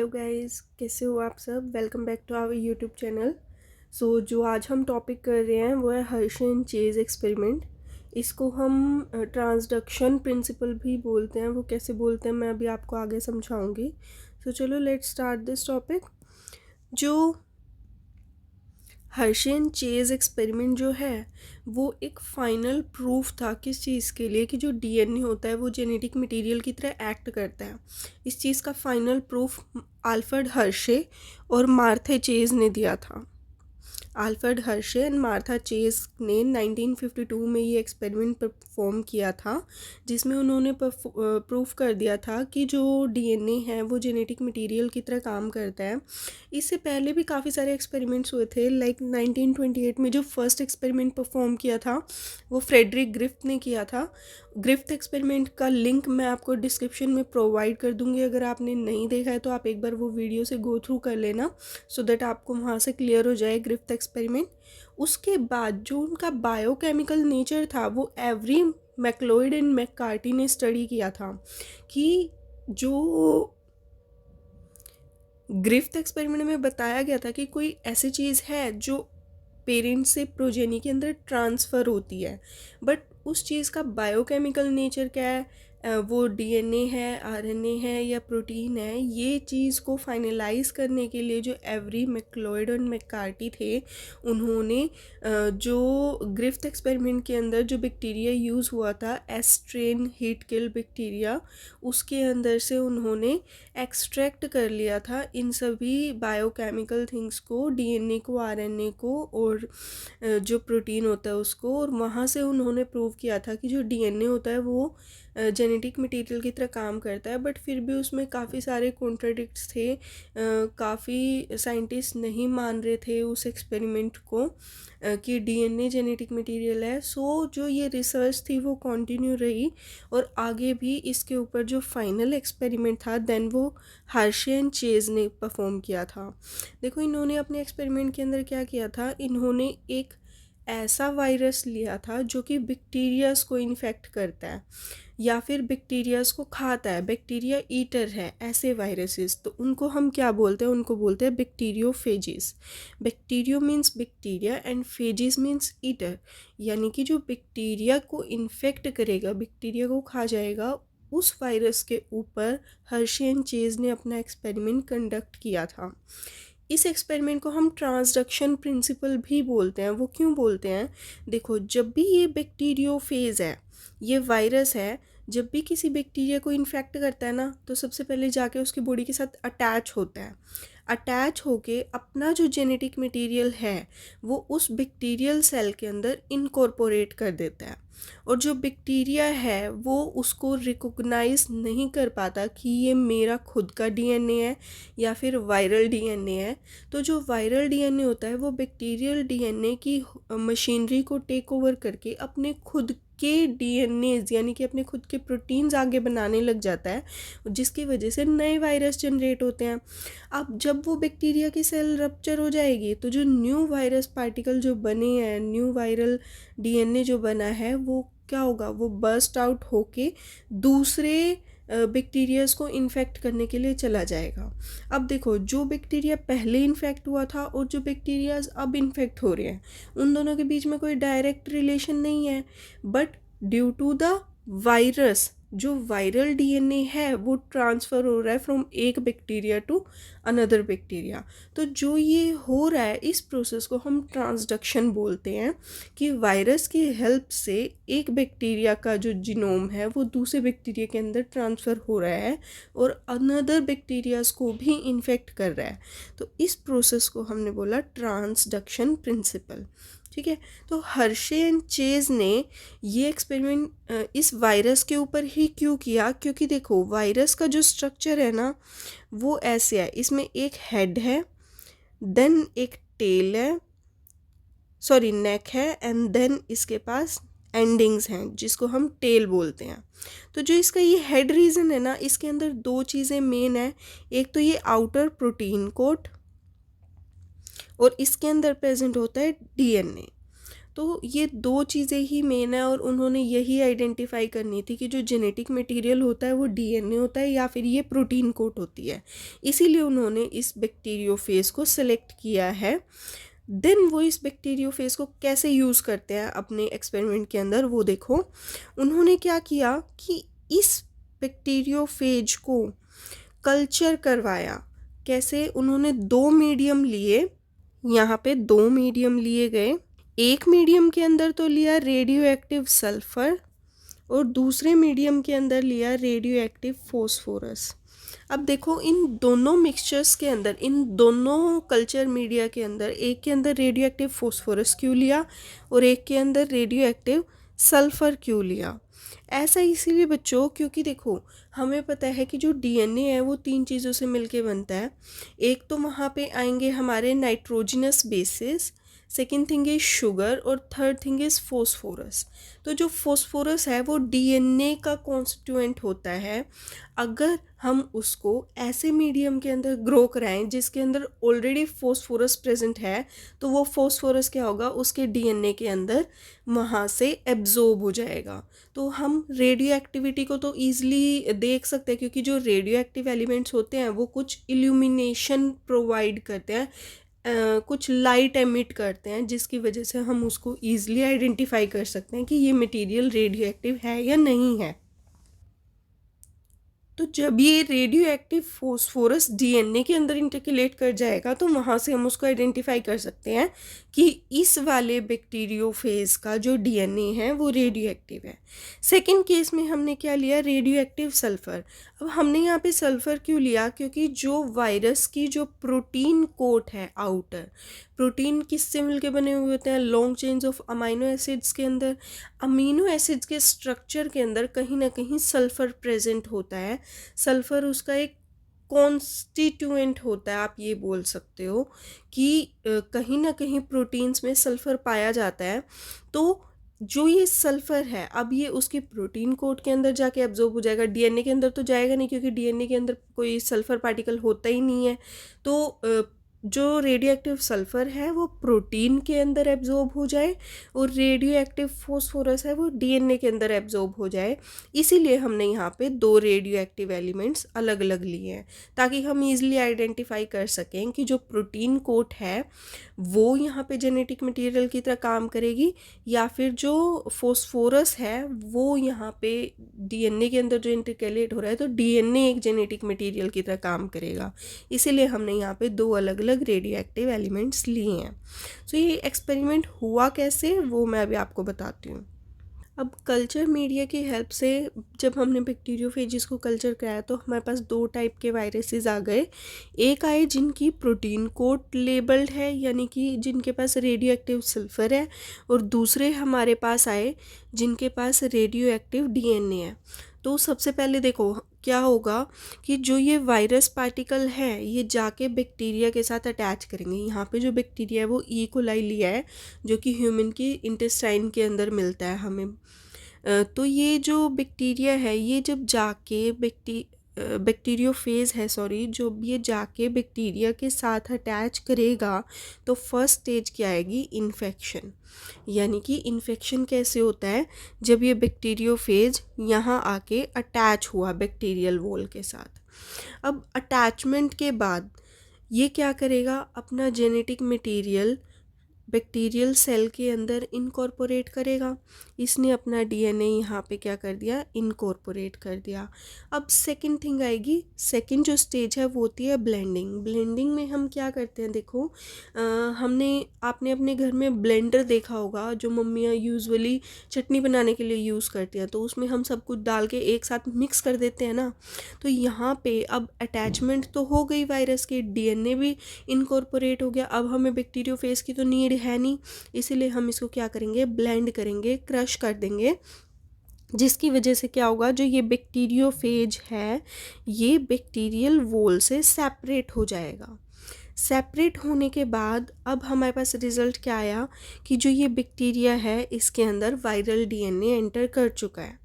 Guys, कैसे हो आप सब। Welcome back to our YouTube channel. जो आज हम टॉपिक कर रहे हैं वो है हर्शे एंड चेज एक्सपेरिमेंट। इसको हम ट्रांसडक्शन प्रिंसिपल भी बोलते हैं। वो कैसे बोलते हैं मैं अभी आपको आगे समझाऊंगी। चलो लेट्स स्टार्ट दिस टॉपिक। जो हर्शे एंड चेज एक्सपेरिमेंट जो है वो एक फाइनल प्रूफ था किस चीज़ के लिए कि जो डीएनए होता है वो जेनेटिक मटेरियल की तरह एक्ट करता है। इस चीज़ का फाइनल प्रूफ अल्फ्रेड हर्शे और मार्थे चेज ने दिया था। Alfred Hershey and Martha chase ने 1952 में ये एक्सपेरिमेंट परफॉर्म किया था, जिसमें उन्होंने प्रूफ कर दिया था कि जो डीएनए है वो जेनेटिक मटेरियल की तरह काम करता है। इससे पहले भी काफ़ी सारे एक्सपेरिमेंट्स हुए थे। लाइक 1928 में जो फर्स्ट एक्सपेरिमेंट परफॉर्म किया था वो फ्रेडरिक ग्रिफ्थ ने किया था। ग्रिफ्थ एक्सपेरिमेंट का लिंक मैं आपको डिस्क्रिप्शन में प्रोवाइड कर दूंगी। अगर आपने नहीं देखा है तो आप एक बार वो वीडियो से गो थ्रू कर लेना, सो दैट आपको वहाँ से क्लियर हो जाए ग्रिफ्थ एक्सपेरिमेंट। उसके बाद जो उनका बायोकेमिकल नेचर था वो एवरी मैक्लोइड एंड मैककार्टी ने स्टडी किया था कि जो ग्रिफ्थ एक्सपेरिमेंट में बताया गया था कि कोई ऐसी चीज़ है जो पेरेंट्स से प्रोजेनी के अंदर ट्रांसफ़र होती है, बट उस चीज़ का बायोकेमिकल नेचर क्या है, वो डीएनए है, आरएनए है या प्रोटीन है। ये चीज़ को फाइनलाइज करने के लिए जो एवरी मैक्लोइड और मैककार्टी थे उन्होंने जो ग्रिफ्थ एक्सपेरिमेंट के अंदर जो बैक्टीरिया यूज़ हुआ था एस्ट्रेन हीट किल बैक्टीरिया, उसके अंदर से उन्होंने एक्सट्रैक्ट कर लिया था इन सभी बायोकेमिकल थिंग्स को, डीएनए को, आरएनए को और जो प्रोटीन होता है उसको। और वहाँ से उन्होंने प्रूव किया था कि जो डीएनए होता है वो जेनेटिक मटेरियल की तरह काम करता है। बट फिर भी उसमें काफ़ी सारे कॉन्ट्राडिक्ट्स थे। काफ़ी साइंटिस्ट नहीं मान रहे थे उस एक्सपेरिमेंट को कि डीएनए जेनेटिक मटेरियल है। जो ये रिसर्च थी वो कंटिन्यू रही और आगे भी इसके ऊपर जो फाइनल एक्सपेरिमेंट था देन वो हर्शे एंड चेज ने परफॉर्म किया था। देखो इन्होंने अपने एक्सपेरिमेंट के अंदर क्या किया था, इन्होंने एक ऐसा वायरस लिया था जो कि बैक्टीरियाज को इन्फेक्ट करता है या फिर बैक्टीरियाज को खाता है, बैक्टीरिया ईटर है ऐसे वायरसेस। तो उनको हम क्या बोलते हैं, उनको बोलते हैं bacteriophages. Bacterio means bacteria and phages means eater, यानी कि जो बैक्टीरिया को इन्फेक्ट करेगा, बैक्टीरिया को खा जाएगा, उस वायरस के ऊपर हर्शे एंड चेज ने अपना एक्सपेरिमेंट कंडक्ट किया था। इस एक्सपेरिमेंट को हम ट्रांसडक्शन प्रिंसिपल भी बोलते हैं। वो क्यों बोलते हैं, देखो जब भी ये बैक्टीरियोफेज है, ये वायरस है, जब भी किसी बैक्टीरिया को इन्फेक्ट करता है ना तो सबसे पहले जाके उसकी बॉडी के साथ अटैच होता है। अटैच होके अपना जो जेनेटिक मटेरियल है वो उस बैक्टीरियल सेल के अंदर इनकॉर्पोरेट कर देता है। और जो बैक्टीरिया है वो उसको रिकॉग्नाइज नहीं कर पाता कि ये मेरा खुद का डीएनए है या फिर वायरल डीएनए है। तो जो वायरल डीएनए होता है वो बैक्टीरियल डीएनए की मशीनरी को टेक ओवर करके अपने खुद के डीएनए यानी कि अपने खुद के प्रोटीन्स आगे बनाने लग जाता है, जिसकी वजह से नए वायरस जनरेट होते हैं। अब जब वो बैक्टीरिया की सेल रप्चर हो जाएगी तो जो न्यू वायरस पार्टिकल जो बने हैं, न्यू वायरल डीएनए जो बना है वो क्या होगा, वो बर्स्ट आउट होके दूसरे बैक्टीरियाज को इन्फेक्ट करने के लिए चला जाएगा। अब देखो जो बैक्टीरिया पहले इन्फेक्ट हुआ था और जो बैक्टीरियाज अब इन्फेक्ट हो रहे हैं उन दोनों के बीच में कोई डायरेक्ट रिलेशन नहीं है, but due to the virus जो वायरल डीएनए है वो ट्रांसफ़र हो रहा है फ्रॉम एक बैक्टीरिया टू अनदर बैक्टीरिया। तो जो ये हो रहा है इस प्रोसेस को हम ट्रांसडक्शन बोलते हैं कि वायरस की हेल्प से एक बैक्टीरिया का जो जीनोम है वो दूसरे बैक्टीरिया के अंदर ट्रांसफ़र हो रहा है और अनदर बैक्टीरियाज को भी इन्फेक्ट कर रहा है। तो इस प्रोसेस को हमने बोला ट्रांसडक्शन प्रिंसिपल। ठीक है, तो हर्शे एंड चेज ने ये एक्सपेरिमेंट इस वायरस के ऊपर ही क्यों किया, क्योंकि देखो वायरस का जो स्ट्रक्चर है ना वो ऐसे है, इसमें एक हेड है, देन एक टेल है, सॉरी नेक है, एंड देन इसके पास एंडिंग्स हैं जिसको हम टेल बोलते हैं। तो जो इसका ये हेड रीजन है ना, इसके अंदर दो चीज़ें मेन है। एक तो ये आउटर प्रोटीन कोट और इसके अंदर प्रेजेंट होता है डीएनए। तो ये दो चीज़ें ही मेन है और उन्होंने यही आइडेंटिफाई करनी थी कि जो जेनेटिक मटेरियल होता है वो डीएनए होता है या फिर ये प्रोटीन कोट होती है। इसीलिए उन्होंने इस बैक्टीरियोफेज को सिलेक्ट किया है। देन वो इस बैक्टीरियोफेज को कैसे यूज़ करते हैं अपने एक्सपेरिमेंट के अंदर, वो देखो। उन्होंने क्या किया कि इस बैक्टीरियोफेज को कल्चर करवाया। कैसे? उन्होंने दो मीडियम लिए, यहाँ पे दो मीडियम लिए गए। एक मीडियम के अंदर तो लिया रेडियो एक्टिव सल्फर और दूसरे मीडियम के अंदर लिया रेडियो एक्टिव फॉस्फोरस। अब देखो इन दोनों मिक्सचर्स के अंदर, इन दोनों कल्चर मीडिया के अंदर, एक के अंदर रेडियो एक्टिव फॉस्फोरस क्यों लिया और एक के अंदर रेडियो एक्टिव सल्फर क्यों लिया? ऐसा इसीलिए बच्चों, क्योंकि देखो हमें पता है कि जो डीएनए है वो तीन चीज़ों से मिलके बनता है। एक तो वहाँ पे आएंगे हमारे nitrogenous bases, second thing is sugar और थर्ड थिंग इज़ फॉस्फोरस। तो जो फॉस्फोरस है वो डीएनए का कॉन्स्टिट्यूएंट होता है। अगर हम उसको ऐसे मीडियम के अंदर ग्रो कराएं जिसके अंदर ऑलरेडी फॉस्फोरस प्रेजेंट है, तो वो फॉस्फोरस क्या होगा, उसके डीएनए के अंदर वहाँ से एब्जॉर्ब हो जाएगा। तो हम रेडियो एक्टिविटी को तो ईजिली देख सकते हैं, क्योंकि जो रेडियो एक्टिव एलिमेंट्स होते हैं वो कुछ इल्यूमिनेशन प्रोवाइड करते हैं, कुछ लाइट एमिट करते हैं, जिसकी वजह से हम उसको ईजिली आइडेंटिफाई कर सकते हैं कि ये मटेरियल रेडियो एक्टिव है या नहीं है। तो जब ये रेडियो एक्टिव फॉस्फोरस डीएनए के अंदर इंटरकलेट कर जाएगा तो वहाँ से हम उसको आइडेंटिफाई कर सकते हैं कि इस वाले बैक्टीरियोफेज का जो डीएनए है वो रेडियो एक्टिव है। सेकेंड केस में हमने क्या लिया, रेडियो एक्टिव सल्फर। अब हमने यहाँ पे सल्फर क्यों लिया? क्योंकि जो वायरस की जो प्रोटीन कोट है आउटर, प्रोटीन किससे मिलके बने हुए होते हैं? Long chains of amino acids के अंदर। अमीनो एसिड्स के स्ट्रक्चर के अंदर कहीं ना कहीं सल्फर प्रेजेंट होता है। सल्फर उसका एक कॉन्स्टिट्यूएंट होता है, आप ये बोल सकते हो कि कहीं ना कहीं प्रोटीन्स में सल्फर पाया जाता है। तो जो ये सल्फर है अब ये उसकी प्रोटीन कोट के अंदर जाके एब्जॉर्ब हो जाएगा। डीएनए के अंदर तो जाएगा नहीं, क्योंकि डीएनए के अंदर कोई सल्फर पार्टिकल होता ही नहीं है। तो जो रेडियो एक्टिव सल्फर है वो प्रोटीन के अंदर एब्जॉर्ब हो जाए और रेडियो एक्टिव फॉस्फोरस है वो डीएनए के अंदर एब्जॉर्ब हो जाए। इसीलिए हमने यहाँ पे दो रेडियो एक्टिव एलिमेंट्स अलग अलग लिए हैं, ताकि हम इजीली आइडेंटिफाई कर सकें कि जो प्रोटीन कोट है वो यहाँ पे जेनेटिक मटेरियल की तरह काम करेगी, या फिर जो फॉस्फोरस है वो यहाँ पे डीएनए के अंदर जो इंटरकैलेट हो रहा है तो डीएनए एक जेनेटिक मटेरियल की तरह काम करेगा। इसीलिए हमने यहाँ पे दो अलग अलग रेडियो एक्टिव एलिमेंट्स लिए हैं। सो ये एक्सपेरिमेंट हुआ कैसे वो मैं अभी आपको बताती हूँ। अब कल्चर मीडिया की हेल्प से जब हमने बैक्टीरियोफेजिस को कल्चर कराया तो हमारे पास दो टाइप के वायरसेस आ गए। एक आए जिनकी प्रोटीन कोड लेबल्ड है, यानी कि जिनके पास रेडियो एक्टिव सल्फर है, और दूसरे हमारे पास आए जिनके पास रेडियो एक्टिव डीएनए है। तो सबसे पहले देखो क्या होगा कि जो ये वायरस पार्टिकल है ये जाके बैक्टीरिया के साथ अटैच करेंगे। यहाँ पे जो बैक्टीरिया है वो ई कोलाई लिया है, जो कि ह्यूमन की इंटेस्टाइन के अंदर मिलता है हमें। तो ये जो बैक्टीरिया है ये जब जाके बैक्टीरियोफेज है सॉरी, जब ये जाके बैक्टीरिया के साथ अटैच करेगा तो फर्स्ट स्टेज क्या आएगी, इन्फेक्शन। यानी कि इन्फेक्शन कैसे होता है, जब ये बैक्टीरियोफेज यहाँ आके अटैच हुआ बैक्टीरियल वॉल के साथ। अब अटैचमेंट के बाद ये क्या करेगा, अपना जेनेटिक मटेरियल बैक्टीरियल सेल के अंदर इनकॉर्पोरेट करेगा। इसने अपना डीएनए यहाँ पे क्या कर दिया, इनकॉर्पोरेट कर दिया। अब सेकंड थिंग आएगी, सेकंड जो स्टेज है वो होती है ब्लेंडिंग। ब्लेंडिंग में हम क्या करते हैं, देखो आपने अपने घर में ब्लेंडर देखा होगा जो मम्मियाँ यूजुअली चटनी बनाने के लिए यूज़ करती हैं, तो उसमें हम सब कुछ डाल के एक साथ मिक्स कर देते हैं ना। तो यहाँ पे अब अटैचमेंट तो हो गई वायरस के, डीएनए भी इनकॉर्पोरेट हो गया। अब हमें बैक्टीरियोफेज की तो नीड है नहीं, इसीलिए हम इसको क्या करेंगे, ब्लेंड करेंगे, क्रश कर देंगे, जिसकी वजह से क्या होगा, जो ये बैक्टीरियोफेज है ये बैक्टीरियल वॉल से सेपरेट हो जाएगा। सेपरेट होने के बाद अब हमारे पास रिजल्ट क्या आया कि जो ये बैक्टीरिया है इसके अंदर वायरल डीएनए एंटर कर चुका है।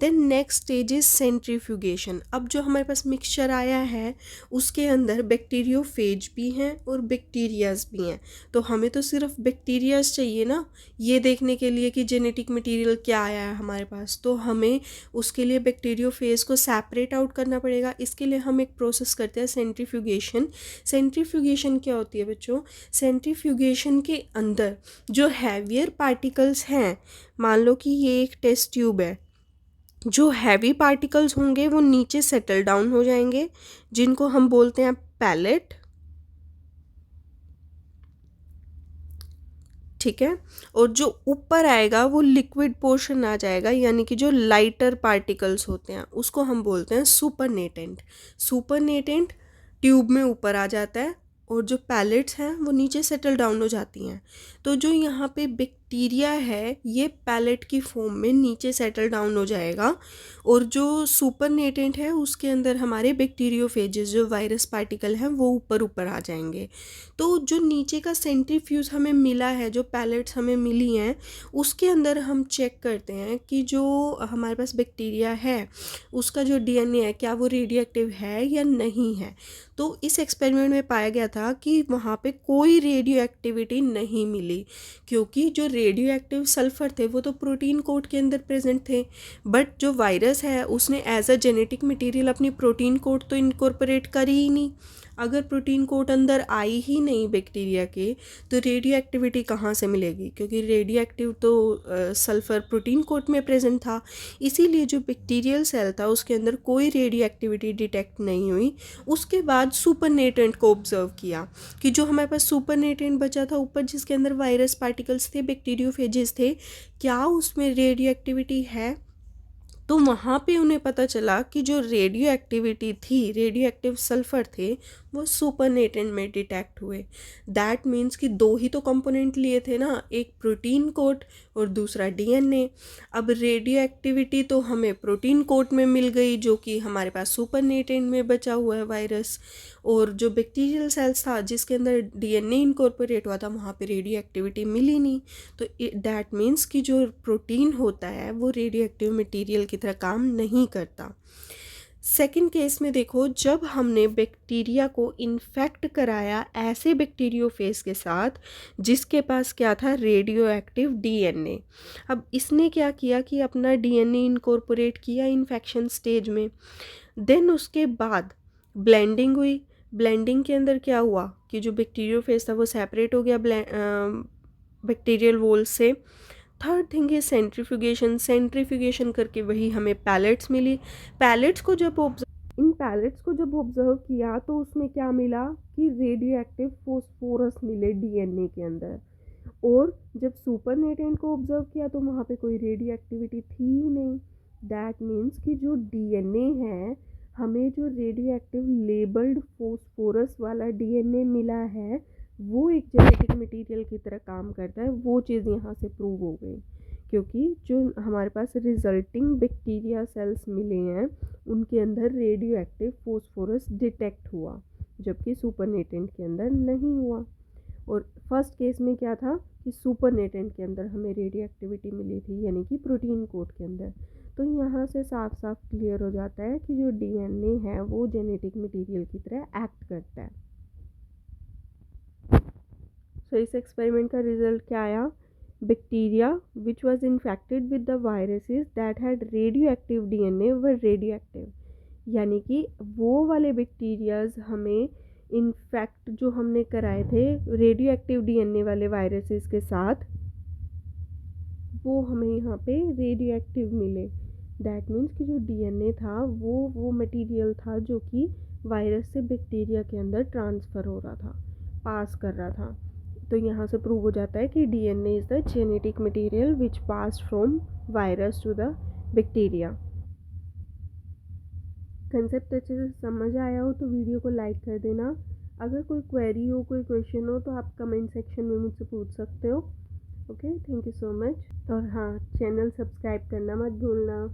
Then next stage is centrifugation. अब जो हमारे पास मिक्सचर आया है उसके अंदर बैक्टीरियोफेज भी हैं और बैक्टीरियाज भी हैं, तो हमें तो सिर्फ बैक्टीरियाज चाहिए ना ये देखने के लिए कि जेनेटिक मटेरियल क्या आया है हमारे पास, तो हमें उसके लिए बैक्टीरियोफेज को सेपरेट आउट करना पड़ेगा। इसके लिए हम एक प्रोसेस करते हैं सेंट्रीफ्यूगेशन। सेंट्रीफ्यूगेशन क्या होती है बच्चों? सेंट्रीफ्यूगेशन के अंदर जो हैवियर पार्टिकल्स हैं, मान लो कि ये एक टेस्ट ट्यूब है, जो हैवी पार्टिकल्स होंगे वो नीचे सेटल डाउन हो जाएंगे, जिनको हम बोलते हैं पैलेट, ठीक है। और जो ऊपर आएगा वो लिक्विड पोर्शन आ जाएगा, यानी कि जो लाइटर पार्टिकल्स होते हैं उसको हम बोलते हैं सुपरनेटेंट। सुपरनेटेंट ट्यूब में ऊपर आ जाता है और जो पैलेट्स हैं वो नीचे सेटल डाउन हो जाती हैं। तो जो यहाँ पे बैक्टीरिया है ये पैलेट की फॉर्म में नीचे सेटल डाउन हो जाएगा, और जो सुपरनेटेंट है उसके अंदर हमारे बैक्टीरियोफेजेस जो वायरस पार्टिकल हैं वो ऊपर ऊपर आ जाएंगे। तो जो नीचे का सेंट्रीफ्यूज हमें मिला है, जो पैलेट्स हमें मिली हैं, उसके अंदर हम चेक करते हैं कि जो हमारे पास बैक्टीरिया है उसका जो डीएनए है क्या वो रेडियोएक्टिव है या नहीं है। तो इस एक्सपेरिमेंट में पाया गया था कि वहाँ पे कोई रेडियो एक्टिविटी नहीं मिली, क्योंकि जो रेडियो एक्टिव सल्फर थे वो तो प्रोटीन कोड के अंदर प्रेजेंट थे, बट जो वायरस है उसने एज अ जेनेटिक मटेरियल अपनी प्रोटीन कोड तो इनकॉर्पोरेट करी ही नहीं। अगर प्रोटीन कोड अंदर आई ही नहीं बैक्टीरिया के, तो रेडियो एक्टिविटी कहाँ से मिलेगी, क्योंकि रेडियो एक्टिव तो सल्फर प्रोटीन कोड में प्रेजेंट था। इसीलिए जो बैक्टीरियल सेल था उसके अंदर कोई रेडियो एक्टिविटी डिटेक्ट नहीं हुई। उसके बाद सुपरनेटेंट को ऑब्जर्व किया कि जो हमारे पास सुपरनेटेंट बचा था ऊपर जिसके अंदर वायरस पार्टिकल्स थे, बैक्टीरियोफेजेस थे, क्या उसमें रेडियो एक्टिविटी है। तो वहाँ पे उन्हें पता चला कि जो रेडियो एक्टिविटी थी, रेडियो एक्टिव सल्फर थे, वो सुपरनेटेंट में डिटेक्ट हुए। दैट मीन्स कि दो ही तो कंपोनेंट लिए थे ना, एक प्रोटीन कोड और दूसरा डीएनए। अब रेडियो एक्टिविटी तो हमें प्रोटीन कोड में मिल गई जो कि हमारे पास सुपरनेटेंट में बचा हुआ है वायरस, और जो बैक्टीरियल सेल्स था जिसके अंदर डीएनए इनकॉर्पोरेट हुआ था वहाँ पे रेडियो एक्टिविटी मिली नहीं। तो दैट मीन्स कि जो प्रोटीन होता है वो रेडियो एक्टिव मटीरियल की तरह काम नहीं करता। सेकेंड केस में देखो, जब हमने बैक्टीरिया को इन्फेक्ट कराया ऐसे बैक्टीरियोफेज के साथ जिसके पास क्या था, रेडियो एक्टिव डीएनए। अब इसने क्या किया कि अपना डीएनए इनकॉर्पोरेट किया इन्फेक्शन स्टेज में। देन उसके बाद ब्लेंडिंग हुई। ब्लेंडिंग के अंदर क्या हुआ कि जो बैक्टीरियोफेज था वो सेपरेट हो गया बैक्टीरियल वॉल से। थर्ड थिंग है सेंट्रीफ्यूगेशन। सेंट्रीफ्यूगेशन करके वही हमें पैलेट्स मिली। पैलेट्स को जब इन पैलेट्स को जब ऑब्जर्व किया तो उसमें क्या मिला कि रेडियो एक्टिव फोस्फोरस मिले डीएनए के अंदर। और जब सुपरनेटेंट को ऑब्जर्व किया तो वहाँ पे कोई रेडियो एक्टिविटी थी ही नहीं। दैट मीन्स कि जो डीएनए है, हमें जो रेडियो एक्टिव लेबल्ड फोस्फोरस वाला डीएनए मिला है वो एक जेनेटिक मटेरियल की तरह काम करता है। वो चीज़ यहाँ से प्रूव हो गई, क्योंकि जो हमारे पास रिजल्टिंग बैक्टीरिया सेल्स मिले हैं उनके अंदर रेडियो एक्टिव फोस्फोरस डिटेक्ट हुआ, जबकि सुपरनेटेंट के अंदर नहीं हुआ। और फर्स्ट केस में क्या था कि सुपरनेटेंट के अंदर हमें रेडियो एक्टिविटी मिली थी, यानी कि प्रोटीन कोड के अंदर। तो यहाँ से साफ साफ क्लियर हो जाता है कि जो डीएनए है वो जेनेटिक मटेरियल की तरह एक्ट करता है। सो इस एक्सपेरिमेंट का रिजल्ट क्या आया? Bacteria which was infected with the viruses that had radio active DNA were radio active, यानी कि वो वाले बैक्टीरियाज हमें इनफैक्ट जो हमने कराए थे रेडियो एक्टिव डीएनए वाले वायरसेस के साथ, वो हमें यहाँ पे रेडियो एक्टिव मिले। दैट मीन्स कि जो डीएनए था वो मटेरियल था जो कि वायरस से बैक्टीरिया के अंदर ट्रांसफ़र हो रहा था, पास कर रहा था। तो यहाँ से प्रूव हो जाता है कि DNA is the genetic material which pass from virus to the bacteria. Concept अच्छे से समझ आया हो तो वीडियो को लाइक कर देना। अगर कोई क्वेरी हो, कोई क्वेश्चन हो तो आप कमेंट सेक्शन में मुझसे पूछ सकते हो। Okay, thank you so much. और हाँ, चैनल सब्सक्राइब करना मत भूलना।